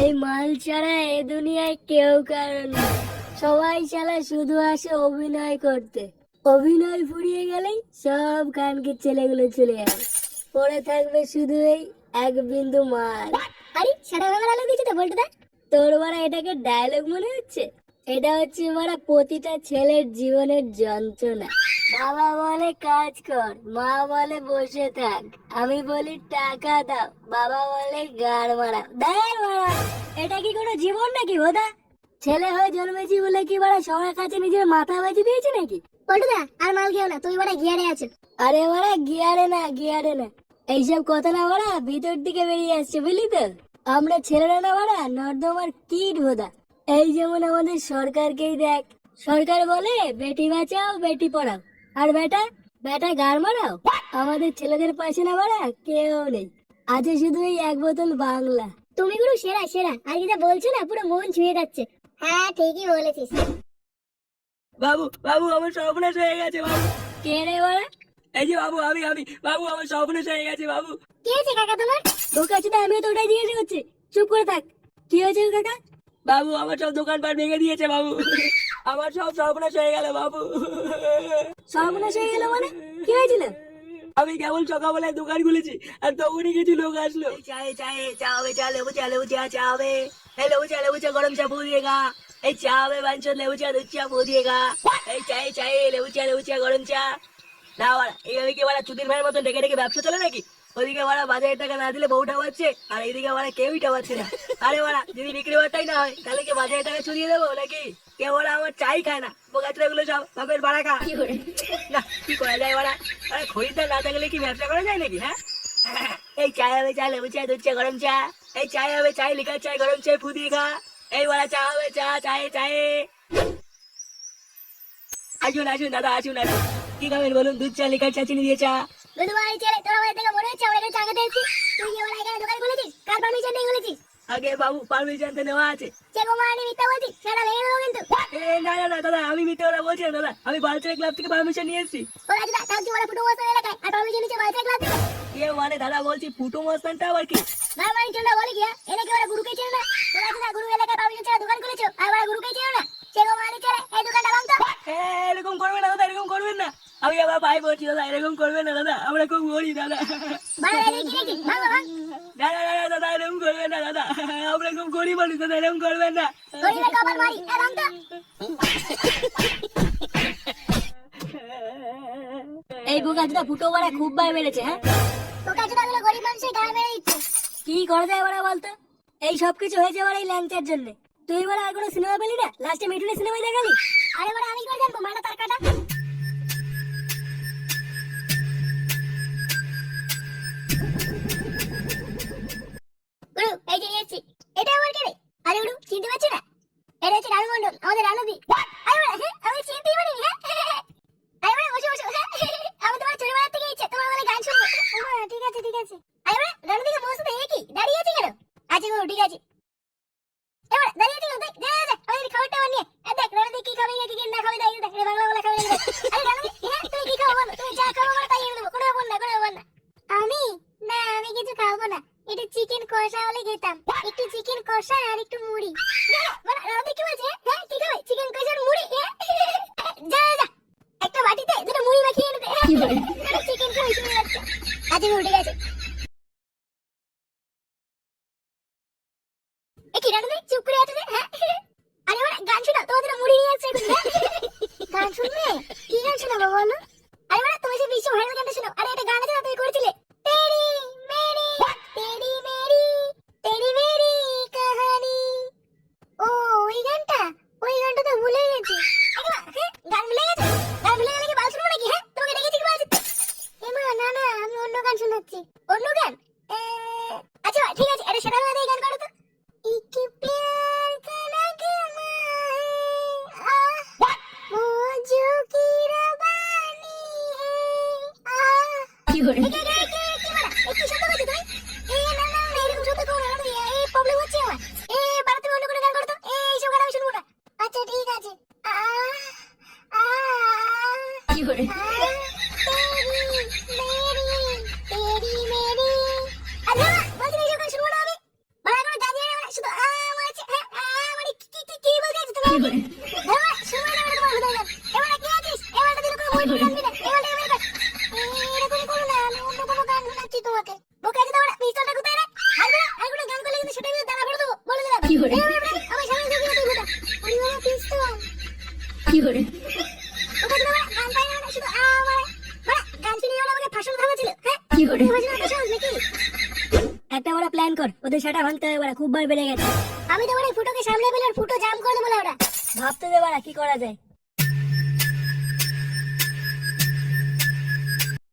এই মাল ছাড়া এ দুনিয়ায় কেউ কারণ নেই। সবাই শালা শুধু আসে অভিনয় করতে। অভিনয় ফুরিয়ে গেলেই সব কানকে ছেলেগুলো চলে যাবে, পড়ে থাকবে শুধু এই এক বিন্দু মাল। আরে সারা বাংলা ডায়লগ দিচ্ছে তো বলতে দা। তোর বাড়া এটাকে ডায়লগ মনে হচ্ছে? এটা হচ্ছে বাড়া প্রতিটা ছেলের জীবনের যন্ত্রণা। বাবা বলে কাজ কর, মা বলে বসে থাক, আমি বলি টাকা দাও, বাবা বলে গাড় মারা। দেয় মারা, এটা কি কোনো জীবন নাকি হোদা? ছেলে হয়ে জন্মেছি বলে কি বাড়া সবার কাছে নিজের মাথা বাজি দিয়েছি নাকি? পল্টুদা আর মাল খেও না, তুই বাড়া গিয়ারে আছো। আরে বাড়া গিয়ারে না, গিয়ারে না, এইসব কথা না বাড়া ভিতর দিকে বেরিয়ে আসছে বুঝলি তো। আমরা ছেলেরা না বাড়া নর্দমার কীট ভোদা। এই যেমন আমাদের সরকারকেই দেখ, সরকার বলে বেটি বাঁচাও বেটি পড়াও, আর বেটা বেটা গাড় মারাও। আমাদের ছেলেদের পাশে না বাড়া কেউ নেই, আছে শুধু এই এক বোতল বাংলা। তুমি গুরু সেরা সেরা, আর যেটা বলছো না পুরো মন ছুঁয়ে যাচ্ছে। হ্যাঁ ঠিকই বলেছিস। বাবু বাবু আমার সর্বনাশ হয়ে গেছে বাবু। কে রে বাড়া? এই যে বাবু আমি বাবু আমার সর্বনাশ হয়ে গেছে বাবু। কে আছে কাকা তোমার? তোর কাছে তো আমিও তো ওটাই জিজ্ঞাসা করছি, চুপ করে থাক। কি হয়েছে গো কাকা? বাবু আমার সব দোকানপাট ভেঙে দিয়েছে বাবু। আমার সব সর্বনাশ হয়ে গেল বাবু। সর্বনাশ হয়ে গেল মানে? কি হয়েছিল? আমি কেবল সকালবেলায় দোকান খুলেছি আর তখনই কিছু লোক আসলো। চায়ে চায়ে চা হবে, চা লেবু চা চা হবে। এই লেবু চা গরম চা ফুল দিয়েগা। এই চা হবে বাঞ্চন লেবু চা দুধ চা ফুল দিয়েগা। এই চায়ে লেবু চা গরম চা। না বাড়া এইভাবে কি বাড়া চুদির ভাইয়ের মতন ডেকে ডেকে ব্যবসা চলে নাকি? ওদিকে বাড়া বাজারের টাকা না দিলে বউ টাবাচ্ছে, আর এইদিকে বাড়া কেউই টাবাচ্ছে না। আরে বাড়া যদি বিক্রি বাট্টাই না হয় তাহলে কি বাজারের টাকা চুরিয়ে দেবো নাকি? কেউ বাড়া আমার চাই খায় না, বোকাচুরা গুলো সব বাপের বাড়া খা। না কি করা যায় বাড়া? আরে খরিদ্দার না থাকলে কি ব্যবসা করা যায় নাকি? হ্যাঁ এই চায় হবে, চা লেবু চা দুধ চা গরম চা। এই চায় হবে, চাই লিকার চাই গরম চাই ফুদিয়ে খা। এই বাড়া চা হবে, চা চায়ে। আসুন দাদা আসুন। কি খাবেন বলুন? দুধ চা লিকার চা চিনি দিয়ে চা। দুধ বাড়ি ছেলে, তোর বাড়ি থেকে মনে হচ্ছে আমরা এখানে চা খেতে এসেছি। তুই কি এখানে দোকান খুলেছিস? কার পারমিশন নিয়ে খুলেছিস? আগে বাবু পারমিশন তো নেওয়া আছে। চেকো মারানি মিথ্যা বলছিস, সেটা ভেঙে দেবো কিন্তু। না দাদা আমি মিথ্যে কথা বলছি না দাদা, আমি বালচার ক্লাব থেকে পারমিশন নিয়ে এসেছি। ওর আছে না, তাও কি বলে ফুটো বস্তার এলাকায় আর পারমিশন নিচ্ছে বাচ্চা ক্লাস থেকে? কে মানে দাদা বলছি ফুটো মস্তানটা আবার কি? না বাড়ি চন্ডা বলে গিয়া এনে কি ওরা গুরুকে চেনে না? তোর আছে না গুরু এলাকায় পারমিশন ছাড়া দোকান খুলেছো, আর ওরা গুরুকে চেনে না? চেকো মারানি ছেলে, এই দোকানটা ভাঙতো। এরকম করবেন না দাদা, এরকম করবেন না। আমি আবার ভাই বলছি দাদা, এরকম করবেন না দাদা, আমরা খুব গরিব দাদা। বাড়া দেখি দেখি ভাঙো ভাঙ। দাদা এরকম করবেন না দাদা, আমরা খুব গরিব মানুষ দাদা, এরকম করবেন না। গরিবের কপাল মারি, এ ভাঙতো। এই বোকাচোদা ফুটো বাড়া খুব বার বেড়েছে। হ্যাঁ বোকাচোদা গুলো গরিব মানুষের গায়ে মেরে দিচ্ছে। কি করে দেয় বাড়া বলতো? এই সব কিছু হয়েছে বাড়া এই ল্যাংচার জন্য। তুই বাড়া আর কোনো সিনেমা পেলি না? লাস্টে মিঠুনের সিনেমায় দেখালি। আরে বাড়া আমি করে জানবো মানা তার কাটা। গুরু এই যে নিয়েছি, এটা আমার কে রে? আরে গুরু চিনতে পারছি না? এটা হচ্ছে রানু মণ্ডল, আমাদের রানুদি। আরে বাড়া আমি চিনতেই পারিনি। হ্যাঁ আরে বাড়া বসে আমি তোমার চুরি বাড়ার থেকে ইচ্ছে তোমার বলে গান শুনবো। ঠিক আছে আরে বাড়া রানুদিকে বসে তো কি দাঁড়িয়ে আছে কেন? আচ্ছা গুরু ঠিক আছে। এবার দাঁড়িয়ে আছে কেন? দেখ আমাদের খাবারটা বানিয়ে দেখ রানুদি কি খাবে কি না খাবে, দেখ বাংলা খাবে। আরে রানুদি হ্যাঁ তুমি কি খাবো বলো? তুমি যা খাবো বলো তাই এনে দেবো, কোনো ব্যাপার না। আমি না আমি কিছু খাবো না, একটু চিকেন কষা হলে খেতাম। একটু চিকেন কষা আর একটু মুড়ি। রানুদি কি বলছে? হ্যাঁ কি খাবে? চিকেন কষা আর মুড়ি? যা একটা বাটিতে দুটো মুড়ি মাখিয়ে এনে দে। চিকেন খাবে শুনে যাচ্ছে। আচ্ছা উঠে গেছে। কি রানুদি চুপ করে আছে যে? হ্যাঁ আরে ওরা গান শোনাও, তোমাদের মুড়ি নিয়ে আসছে এখন। গান শুনবে? কি গান শোনাবো বলো? আরে ওরা তুমি যে বিশ্ব ভাইরাল গানটা শোনাও। আরে এটা গান আছে না তুমি করেছিলে? তেরি মেরি তেরি মেরি কাহানি। ও ওই গানটা তো ভুলে গেছি। গান ভুলে গেছে? গান ভুলে গেলে কি বাল শুনবো নাকি? হ্যাঁ তোমাকে ডেকেছি কি বাল? এমা না আমি অন্য গান শোনাচ্ছি। অন্য গান? আচ্ছা ঠিক আছে, এটা সেটা বাদে গান করো তো। एक प्यार का नगमा है मौजों की रवानी है। তোমাকে বোকা দিতে ওরা পিস্তলটা কোথায় রে আর কোনো গান করলে কিন্তু সেটা কিন্তু দানা ভরে দেবো বলে দিলাম কি করে আমার সামনে থেকে তুই বোকা ওই ওরা পিস্তল কি করে ওটা তো ওরা গান পায় না শুধু আমার গান শুনিয়ে ওরা আমাকে ফাঁসল ভাঙছিল হ্যাঁ কি করে নাকি একটা বড় প্ল্যান কর ওদের সেটা ভাঙতে হবে ওরা খুব বার বেড়ে গেছে আমি তো বড় ফুটোকে সামনে পেলে ফুটো জাম করে দেবো ওরা ভাবতে দে বাড়া কি করা যায়